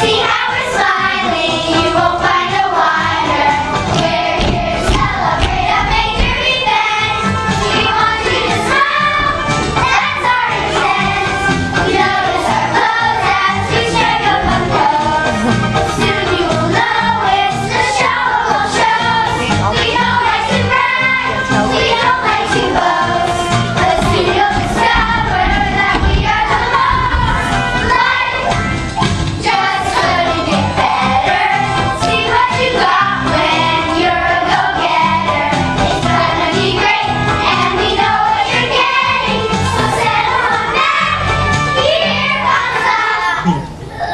See how we're smiling, you won't find a wonder. We're here to celebrate a major event. We want you to smile, that's our intent. Notice our clothes as we strike up a pose. Soon you will know it's the show of all shows. We don't like to brag, we don't like to boast, but soon you'll discover that we are the most. Life just couldn't get better. See what you got when you're a go-getter. It's gonna be great, and we know what you're getting. So settle on back, here comes up.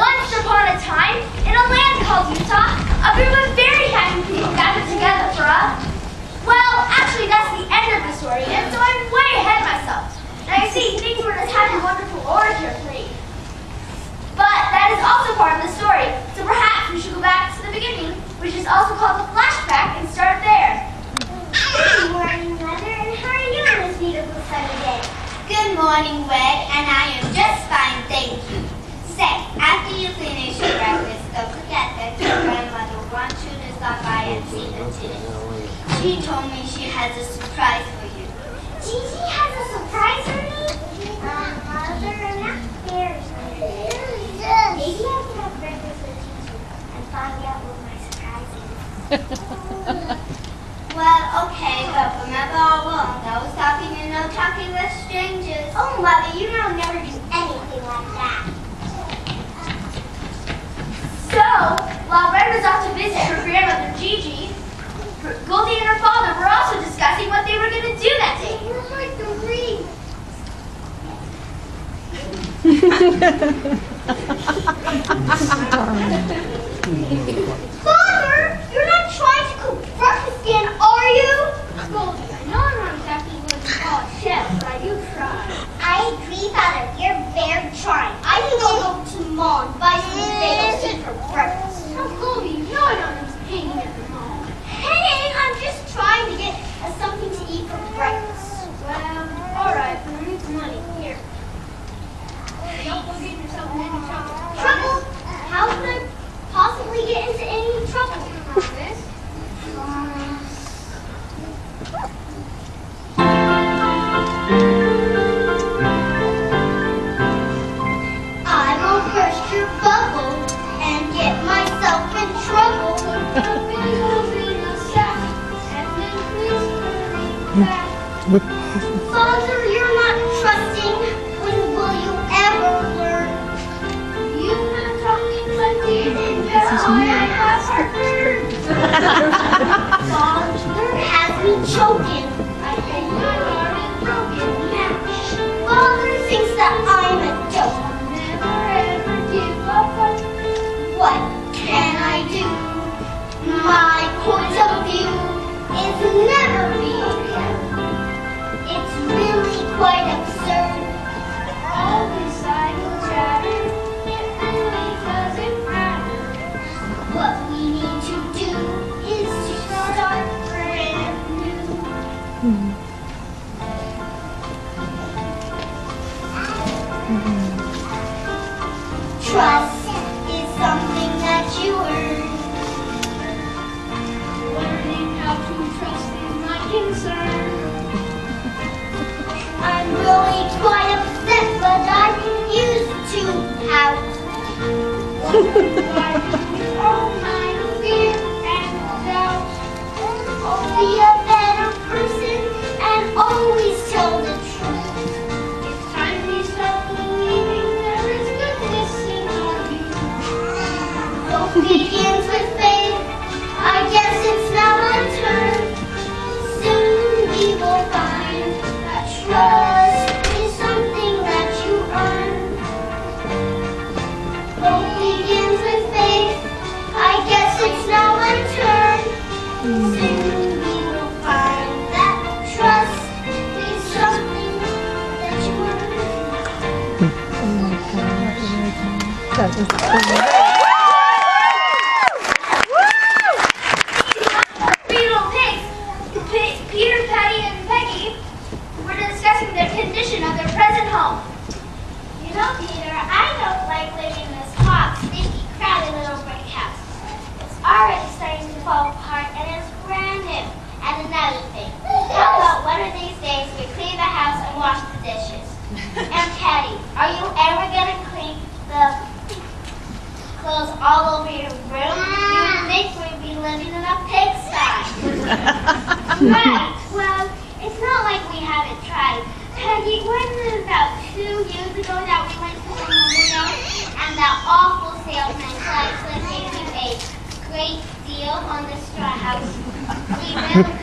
Once upon a time, in a land called Utah, a group of very happy people gathered together for a... Well, actually, that's the end of the story, and so I'm way ahead of myself. Now, you see, things were just having wonderful origin for me. But that is also part of the story, so perhaps we should go back to the beginning, which is also called the flashback, and start there. Good morning, Mother, and how are you on this beautiful sunny day? Good morning, Wed, and I am just fine, thank you. Say, after you finish your breakfast, don't forget that your grandmother wants you to stop by and see the twins. She told me she has a surprise for you. Gigi has a surprise for me? Mother, I'm not very excited. Maybe I can have breakfast with Gigi and find out what my surprise is. Well, okay, but remember all along, no stopping and no talking with strangers. Oh, Mother, you know I'll never do anything like that. So, while Red was off to visit her grandmother Gigi, Goldie and her father were also discussing what they were going to do that day. It's like the ring. Father, you're not trying to cook breakfast again, are you? Goldie, I know I'm not exactly what you call a chef, but I do try. I agree, Father. You're very trying. I can go to Mom and buy some bagels to eat for breakfast. Oh, Goldie, you know I don't know who's hanging at the mall. Hey, I'm just trying to get us something to eat for breakfast. Well, alright, but I need some money. Here. Don't go get yourself in any trouble. Trouble? How could I possibly get into any trouble? Miss? I will burst your bubble and get myself in trouble. Father, you're not trusting. When will you ever learn? You have talking plenty and I have heard. Father has me choking. I think my heart is broken now. Father thinks that I'm a joke. Never ever give up on What can I do? My point of view is never being held. It's really quite absurd. all this idle chatter. It really doesn't matter. What we need to do is to start brand new. Trust is something that you earn. Learning how to trust is my concern. I'm really quite upset, but I used to pout. Why do you all my fear and doubt? Be a better person and always tell the truth. It's time we stop believing there is goodness in our view. Hope begins with faith. I guess it's now our turn. Soon we will find that trust is something that you earn. Hope begins with faith. I guess it's now our turn. Soon we will find that trust is something that you Three little pigs, Peter, Patty, and Peggy, were discussing the condition of their present home. You know, Peter, I don't like living in this hot, sticky, crowded all over your room, you would think we'd be living in a pigsty. Right. Well, it's not like we haven't tried. Peggy, wasn't it about 2 years ago that we went to the Memorial and that awful salesman Chrysler gave you a great deal on the straw house rebuild?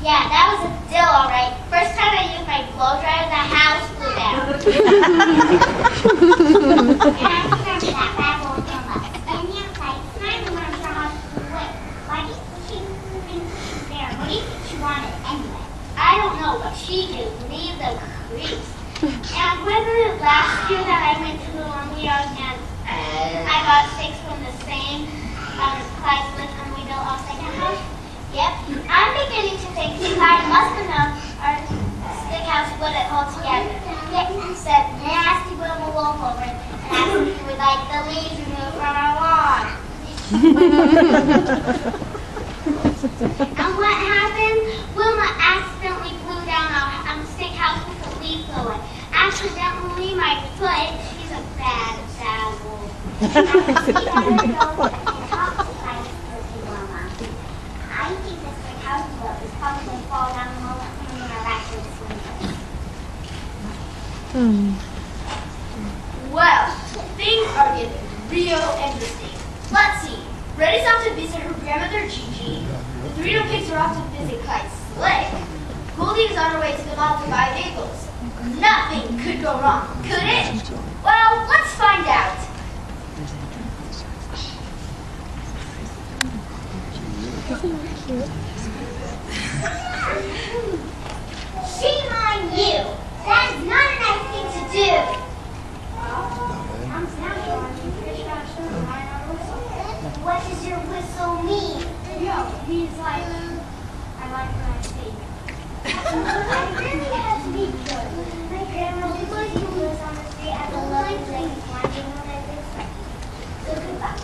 Yeah, that was a deal, all right. First time I used my blow dryer, the house blew down. And I remember that bad old grandma. And yeah, like, I remember how she went. Why do you think she's there? What do you think she wanted anyway? I don't know, but she did leave the crease. And wasn't it last year that I went to the lumberyard and I got 6 from the same Chrysler and we built our second house? Yep. I'm beginning to think you guys must have known our stick house put it all together. Yet you said nasty little wolf over it and asked if you would like the leaves removed from our lawn. And what happened? Wilma accidentally blew down our stick house with a leaf blower. Accidentally, my foot. She's a bad, bad wolf. I think this big house boat is probably going to fall down the moment when we are actually swimming. Well, things are getting real interesting. Let's see. Reddy's off to visit her grandmother Gigi. The 3 little pigs are off to visit Clyde's sleigh. Goldie is on her way to the mall to buy bagels. Nothing could go wrong, could it? Well, let's find out. Shame on you! That is not a nice thing to do! What does your whistle mean? It means like, I like what I see. I really have to be good. My grandma lives on the street at the lovely lake winding when I was expecting. So goodbye.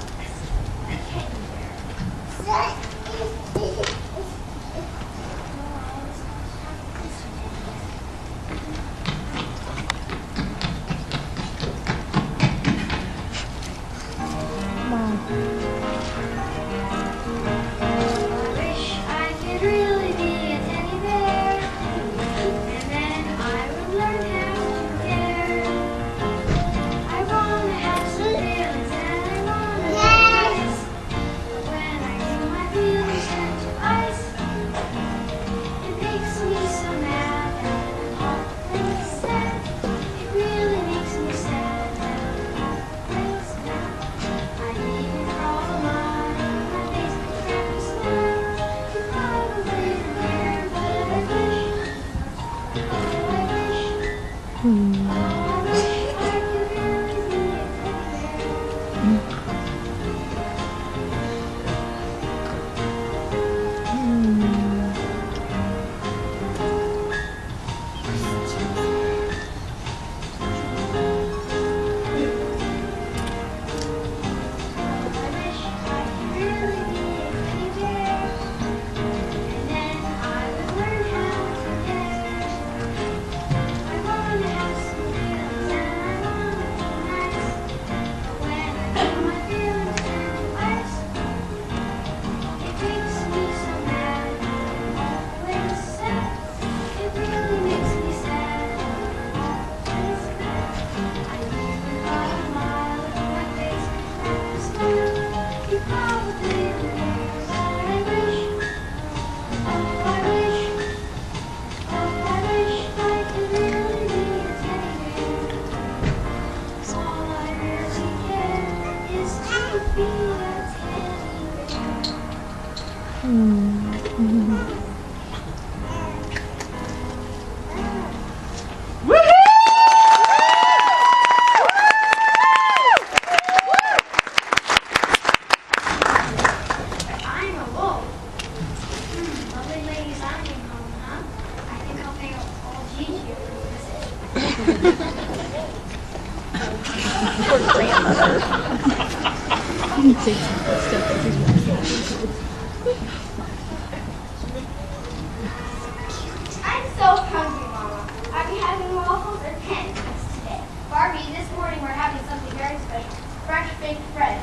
I'm so hungry, Mama. Are we having waffles or pancakes today? Barbie, this morning we're having something very special. Fresh baked bread.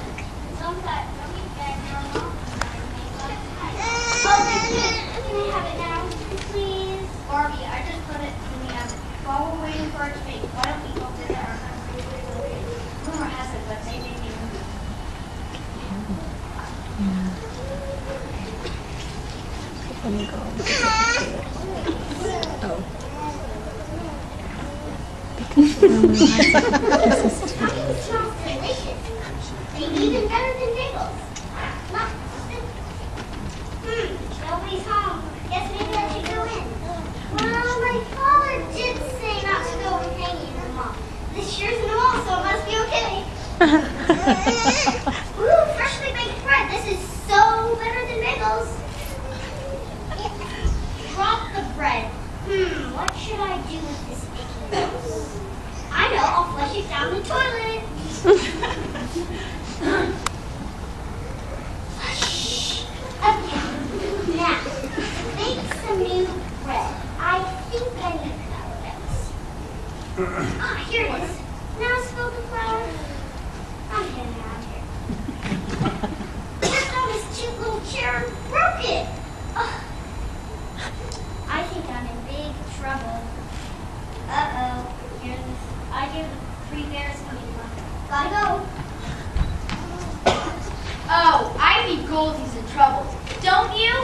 Some that don't eat bread, your mom. Oh, can I have it now, please? Barbie, I just put it in the oven. While we're waiting for it to bake, why don't we go visit our country? Rumor has it, but maybe we can. It smells delicious. Maybe even better than bagels. Nobody's home. Guess maybe I should go in. Well, my father did say not to go hanging in the mall. This year's in the mall, so it must be okay. Ooh, freshly baked bread. This is so better than bagels. Drop the bread. What should I do with this sticky nose? I know, I'll flush it down the toilet. Okay, now, to bake some new bread, I think I need flour base. Here it is. Now spill the flour. I'm getting out of here. Just on this cute little chair and broke it. Ugh. I think I'm in big trouble. Uh-oh. I hear the 3 bears coming from. Gotta go. Oh, I think Goldie's in trouble. Don't you?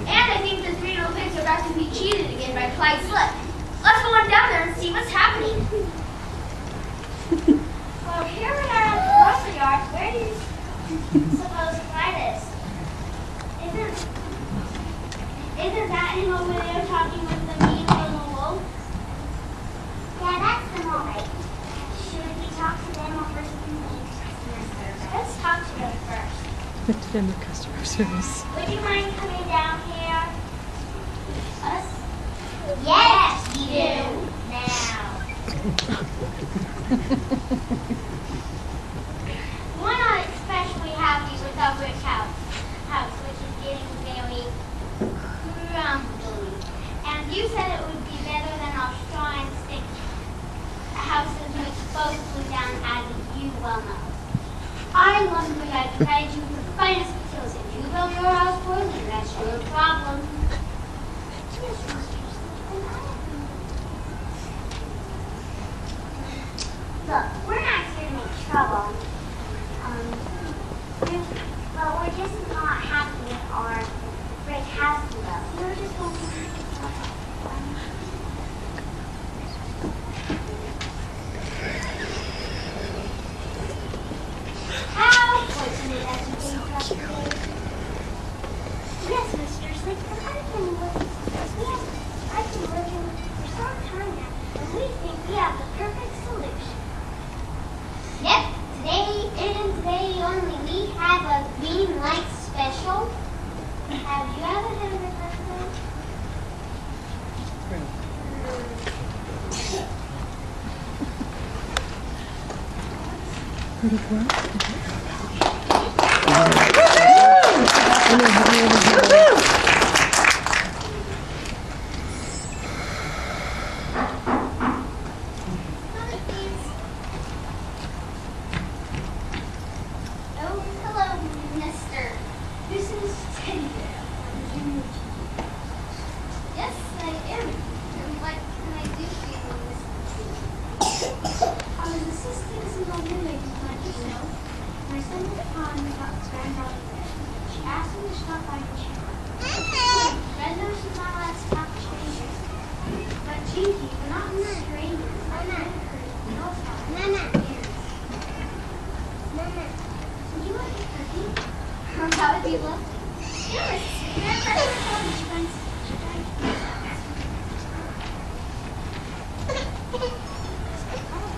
And I think the 3 little pigs are about to be cheated again by Clyde Slip. Let's go on down there and see what's happening. Well, here we are at the grocery yard. Where do you suppose Clyde is? Isn't that him over there talking with the mean little wolf? Yeah, that's them all right. Should we talk to them or first customer service? Let's talk to them first. Put them in customer service. Would you mind coming down here? Us? Yes, you do. Now. We're not especially happy with our brick house, which is getting very crumbly. And you said it would be better than our straw and stick houses which both blew down, as you well know. I love you, I provided you with the finest materials. If you build your house poorly, that's your problem. Yes, Mr. Look, we're not here to make trouble. But we're just not happy with our brick house though. We're just going to how fortunate that you came to us today. Yes, Mr. Slick, but I've been working for some time now, and we think we have the perfect solution. Yep, today only, we have a green light special. Have you ever heard of that? Oh, hello, mister. This is Teddy Bear. Yes, I am. And what can I do for you, Mr. I was assisting some old women to let you know. My son was on about granddaughter there. She asked me to stop by and check her. Red knows she's not allowed to talk to strangers. But Jinky, we're not strangers. I'm not hurt. No, Mama. Mama. Would you like a cookie? That would be lovely. Yes.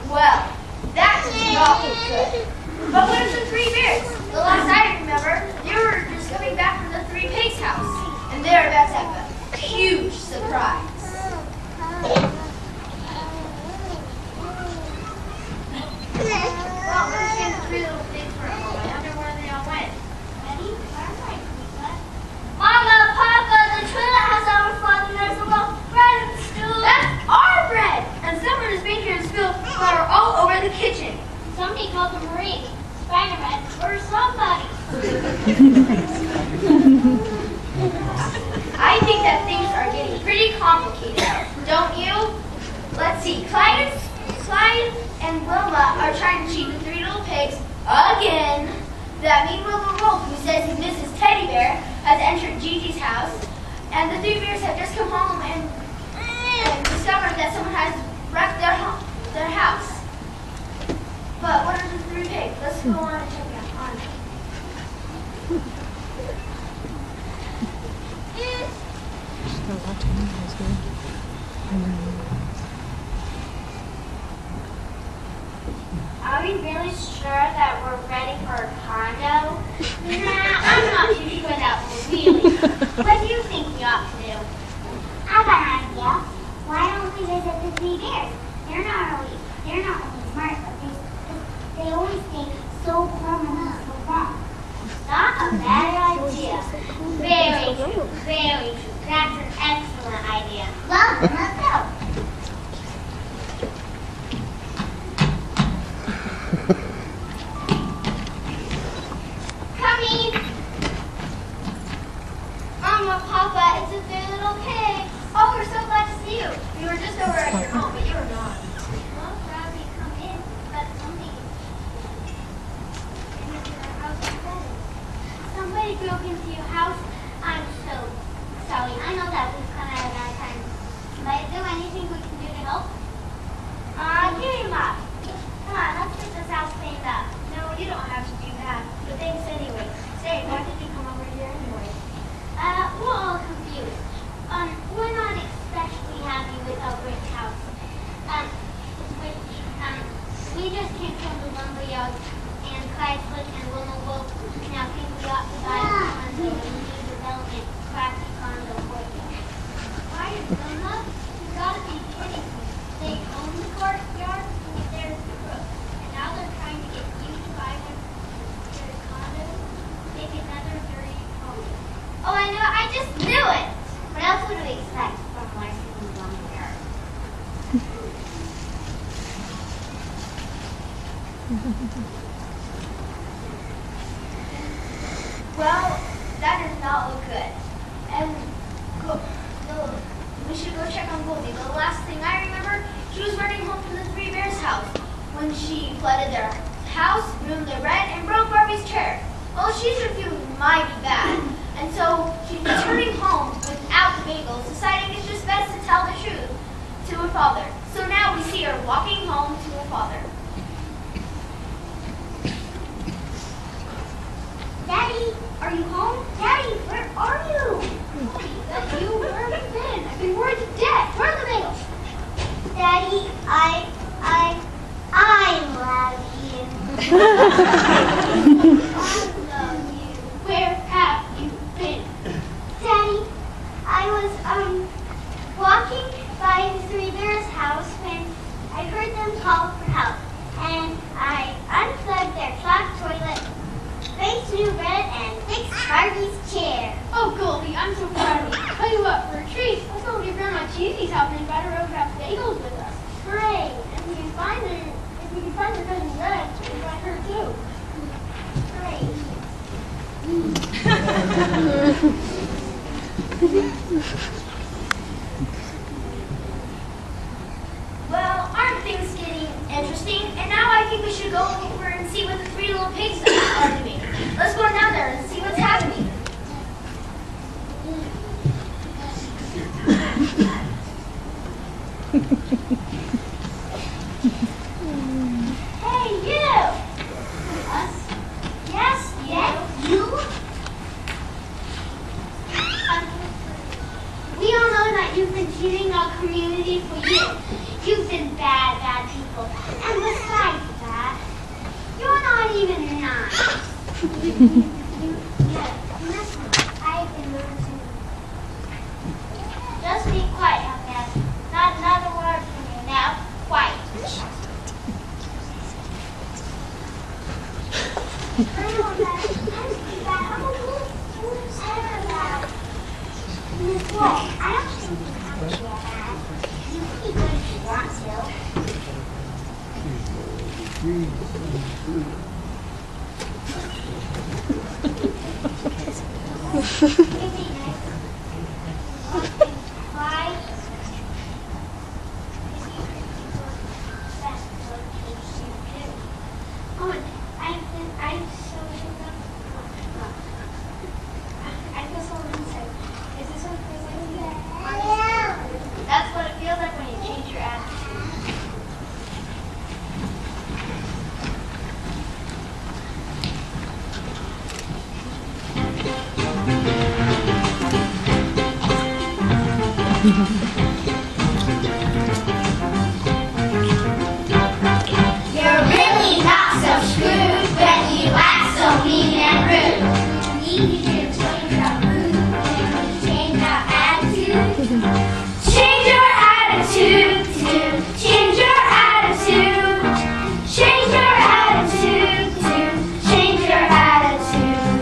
Well, that was not good. But what of the 3 bears? The last I remember, they were just coming back from the 3 pigs' house, and they're about to have a huge surprise. Well, we're seeing the 3 little pigs for a moment. I wonder where they all went. Ready? Mama, Papa, the toilet has overflowed and there's a little bread in the stool. That's our bread! And someone is making it spill flour all over the kitchen. Some somebody called the Marine, Spider-Man, or somebody. I think that things are getting pretty complicated, don't you? Let's see, Clyde and Wilma are trying to cheat the three little pigs again. That mean little wolf who says he misses Teddy Bear has entered Gigi's house, and the three bears have just come home and discovered that someone has wrecked their house. But what are the three pigs? Let's go on and check out on it. Still watching you guys good. Are we really sure that we're ready for a condo? Nah, I'm not too sure that we're really. What do you think we ought to do? I got an idea. Why don't we visit the three bears? They're not only smart, but they always stay so calm and so calm. Not a bad idea. Very true, very true. That's an excellent idea. Well, let's go. Coming! Mama, Papa, it's a three little pig. Oh, we're so glad to see you. We were just over at your home, but you were gone. Well, glad we come in, but somebody came into our house instead. Somebody broke into your house. I'm so sorry. I know that we've come at a bad time. But is there anything we can do to help? Here you are. Come on, let's get this house cleaned up. No, you don't have to do that. But thanks anyway. Say, why did you come over here anyway? We're all confused. We're not especially happy with our brick house. We just came from the lumberyard, and Clyde and Wilma Wolf now think we ought to buy a condo in the new development, classic condo courtyard. Why is Wilma? You gotta be kidding me. They own the courtyard, and there's the brook. And now they're trying to get you to buy one their condo, make another dirty home. Oh, I know, I just knew it! What else would we expect from Larson lumberyard? Well, that does not look good. And we should go check on Goldie. The last thing I remember, she was running home from the Three Bears' house when she flooded their house, ruined their rent, and broke Barbie's chair. Well, she's feeling mighty bad. And so she's returning home without the bagels, deciding it's just best to tell the truth to her father. So now we see her walking home to her father. Daddy, are you home? Daddy, where are you? That you? Where have you been? I've been worried to death. Where are the bagels? Daddy, I love you. I love you. Where have you been? Daddy, I was walking by the Three Bears' house when I heard them call for help, and I unplugged their clogged toilet, fixed new bed, and fixed Barbie's chair. Oh, Goldie, I'm so proud of you. Tell you what, for a treat, let's go to your grandma Cheesy's house and invite her over to have bagels with us. Hooray! And if we can find her cousin Red, invite her too. Great. Well, aren't things getting interesting? And now I think we should go over and see what the three little pigs are doing. Let's go down there and see what's happening. Hey, you! Us? Yes, you? We all know that you've been cheating our community for years. You've been bad people. And besides that, you're not even nice. I've been losing. Just be quiet, young man. Not another word from you now. Quiet. Miss Wolf, I don't think you have to be bad. You can be good if you want to. That's what it feels like when you change your attitude. You're really not so screwed when you act so mean and rude. We need you to change our mood, change our attitude. Change your attitude to change your attitude. Change your attitude to change your attitude.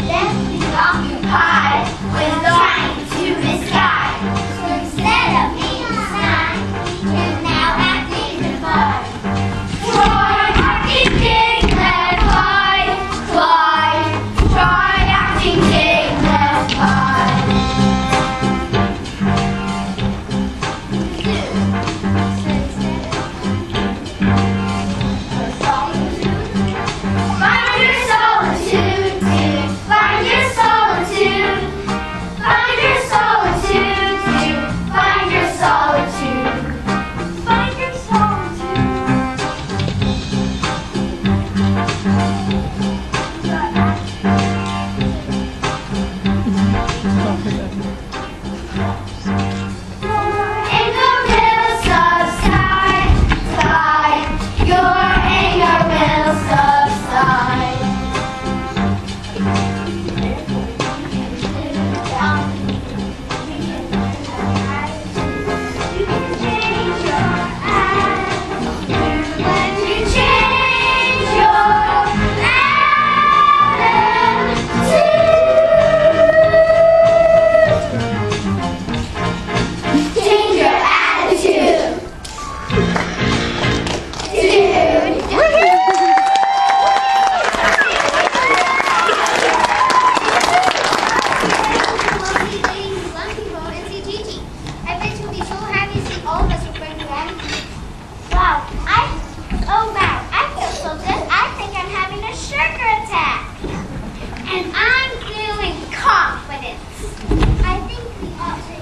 Then be occupied with trying to misguide. So instead of being snide, you're now acting defiant. Try acting dignified, Clyde. Try acting dignified. Find your solitude, dude. Find your solitude. Find your solitude, dude. Find your solitude. Find your Anger will subside, your anger will subside. You can change your attitude when you change your attitude. Change your attitude. Dude. I bet you'll be so happy to see all of us with friends again. Wow, I feel so good. I think I'm having a sugar attack. And I'm feeling confident. I think we ought to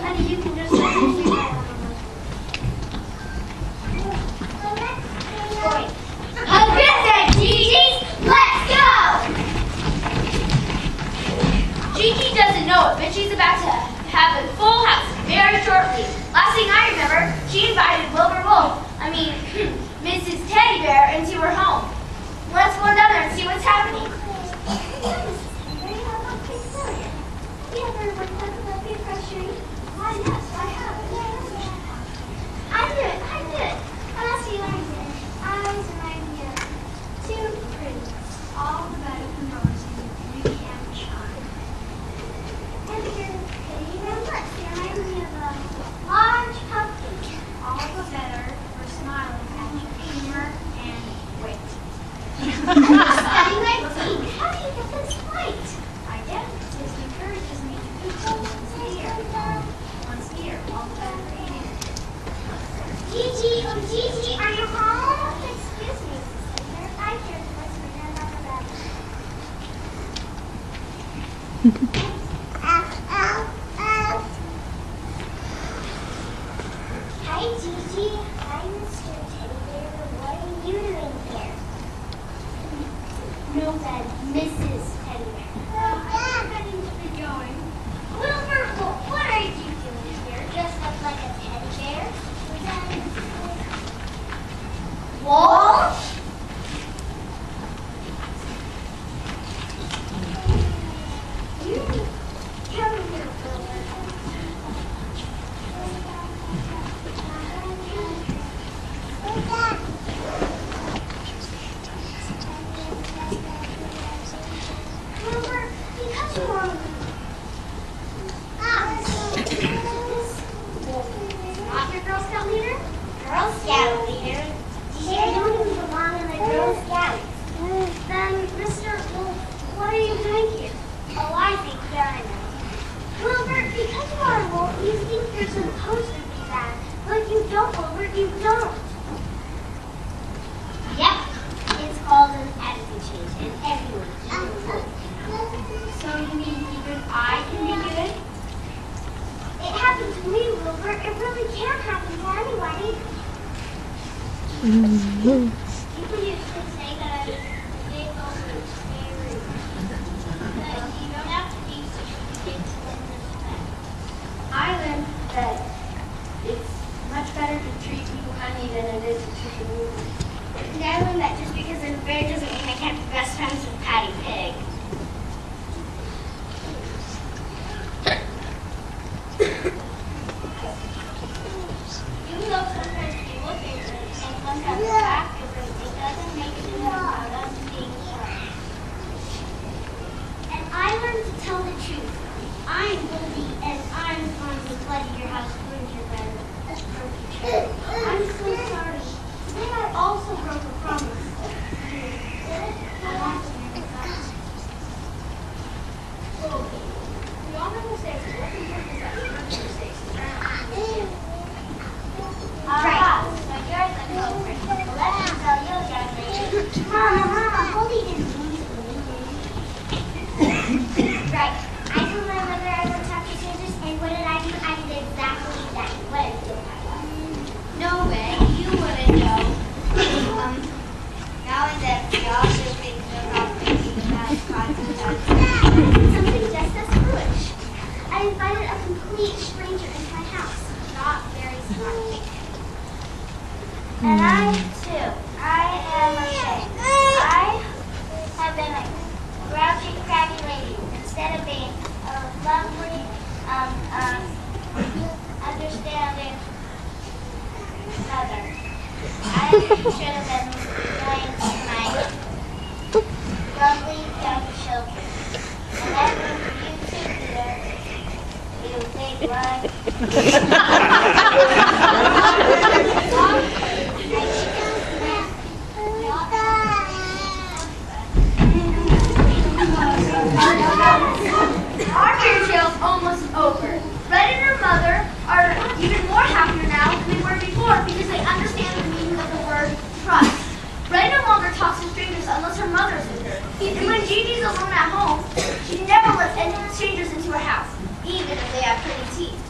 Honey, you can just Gigi, let's go! Gigi doesn't know it, but she's about to have a full house very shortly. Last thing I remember, she invited Wilbur Wolf, Mrs. Teddy Bear, into her home. Let's go down there and see what's happening. I did. What else do you learn today? Eyes remind me of two prints. All the better for noticing beauty and charm. And your pretty red lips. They remind me of a large pumpkin. All the better for smiling at your humor and wit. Studying my teeth. How do you get this white? I get it. It encourages me to do so once a year. Once a year. All the better for eating. Gigi, are you home? Excuse me, sister. I hear the voice of my grandmother Rabbit. Hi, Gigi. Hi, Mr. Teddy Bear. What are you doing here? No, Dad. Mrs. Teddy Bear. I'm ready to be going. Wilbur, what are you doing here? Dressed up like a teddy bear? Wolf? You Not your Girl Scout leader? Girl Scout leader. You don't even belong in the Girl Scouts. Then, Mr. Well, what are you doing here? Oh, I think I know. Wilbur, because you are a wolf, you think you're supposed to be that. But you don't, Wilbur, you don't. Yep. It's called an attitude change, and everyone can do it. So you mean even I can be good? It happened to me, Wilbur. It really can happen to anybody. People used to say that I was big over scary. But you don't have to be such a big to win respect. I learned that it's much better to treat people kindly than it is to treat them rudely. And I learned that just because I'm a bear doesn't mean I can't be best friends with Patty Pig. Even though sometimes people think that and sometimes act different, it doesn't make it about us being sorry. And I learned to tell the truth. I'm Goldie, and I'm the one who flooded your house, ruined your bed. I'm so sorry. Today I also broke a promise. I want to hear that. We all make mistakes. What's important is that we learn from mistakes and try not to make them. Right. So you're the culprit. Well, let me tell you, young lady. Mama, Goldie didn't mean to believe me. Right. I told my mother I would talk to strangers, and what did I do? I did exactly that. What did you do? No way. You wouldn't know. Now and then, we also think about making the best consequences. Something just as foolish. I invited a complete stranger into my house. Not very smart. And I, too, I am ashamed. I have been a grouchy, crabby lady instead of being a lovely, understanding mother. I should have been kind to my lovely young children. And I will you too, Peter. You big one. Our fairy tale's almost over. Red and her mother are even more happier now than they were before because they understand the meaning of the word trust. Red no longer talks to strangers unless her mother's with her. And when Gigi's alone at home, she never lets any strangers into her house, even if they have pretty teeth.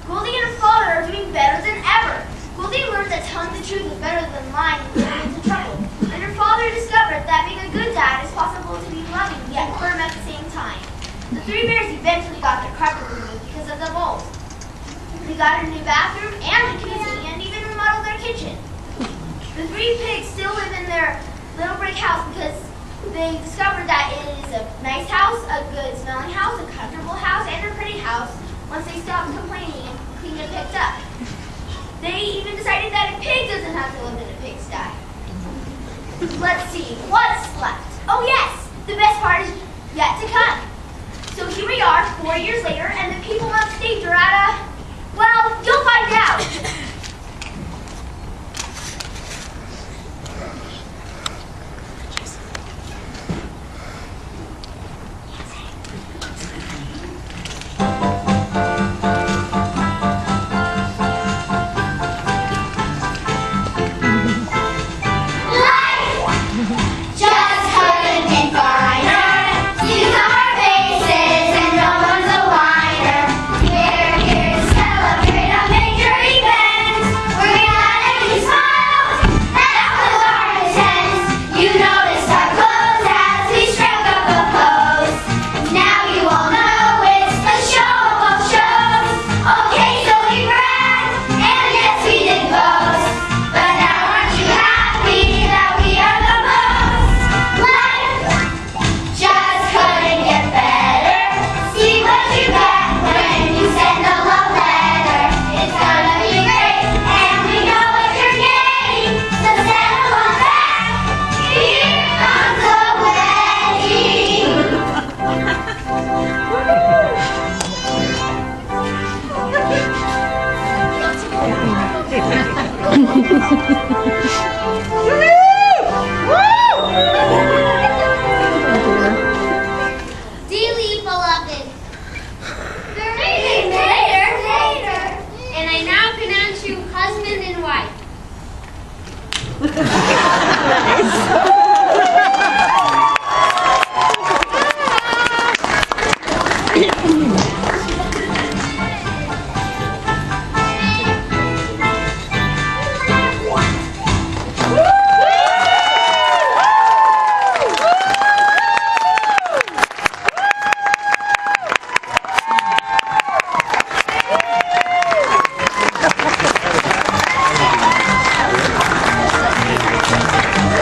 Goldie and her father are doing better than ever. Goldie learned that telling the truth is better than lying and getting into trouble. And her father discovered that being a good dad is possible to be loving yet firm at the same time. The three bears eventually got their carpet removed because of the mold. They got a new bathroom and a kizzy and even remodeled their kitchen. The three pigs still live in their little brick house because they discovered that it is a nice house, a good smelling house, a comfortable house, and a pretty house once they stopped complaining and cleaned and picked up. They even decided that a pig doesn't have to live in a pigsty. Let's see, what's left? Oh yes, the best part is yet to come. So here we are, 4 years later, and the people on stage are at a, well, you'll find out. Just couldn't be finer. Use our faces and no one's a whiner. We're here to celebrate a major event. Bye.